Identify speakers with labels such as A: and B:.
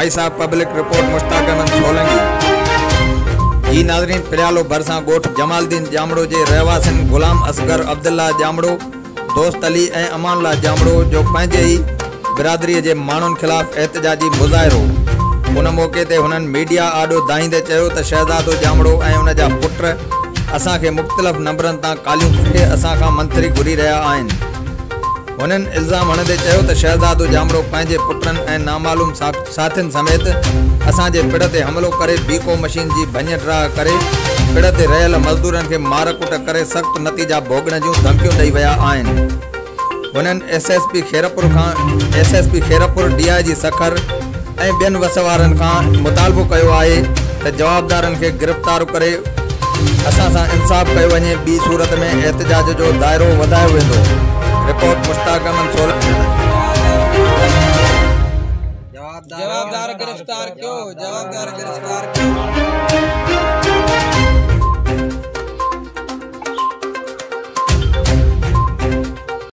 A: Voice of public report Mushtaq Ahmed Solanki. जी नाज़रीन, पिरियालो भरसा गोठ जमालुद्दीन जामड़ो जे रहवासिन गुलाम असगर अब्दुल्ला जामड़ो, दोस्त अली ए अमानुल्लाह जामड़ो जो पंहिंजे ई बिरादरी जे माण्हुनि खिलाफ़ एहतजाजी मुज़ाहिरो। उन मौक़े ते हुननि मीडिया आॾो दाहींदे चयो त शहज़ादो जामड़ो ऐं उन जा पुट असांखे मुख़्तलिफ़ नंबरनि तां कालियूं करे असां खां मंत्री घुरी रहिया आहिनि। हुननि इल्ज़ाम हणंदे चयो त शहज़ादो जामड़ो पंहिंजे पुटनि ऐं नामालूम साथियुनि समेत असांजे पिड़ ते हमिलो करे बीको मशीन जी भञ ड्राह करे पिड़ ते रहियल मज़दूरनि खे मार कुट करे सख़्तु नतीजा भोगण जूं धमकियूं ॾेई विया आहिनि। हुननि SSP खेरपुर DIG सखर ऐं ॿियनि वसवारनि खां मुतालबो कयो आहे त जवाबदारनि खे गिरफ़्तार करे असां सां इंसाफ़ कयो वञे, ॿी सूरत में एहतजाज जो दाइरो वधायो वेंदो। रिपोर्ट मुश्ताक अहमद सोलंकी।
B: जवाबदार गिरफ्तार क्यों?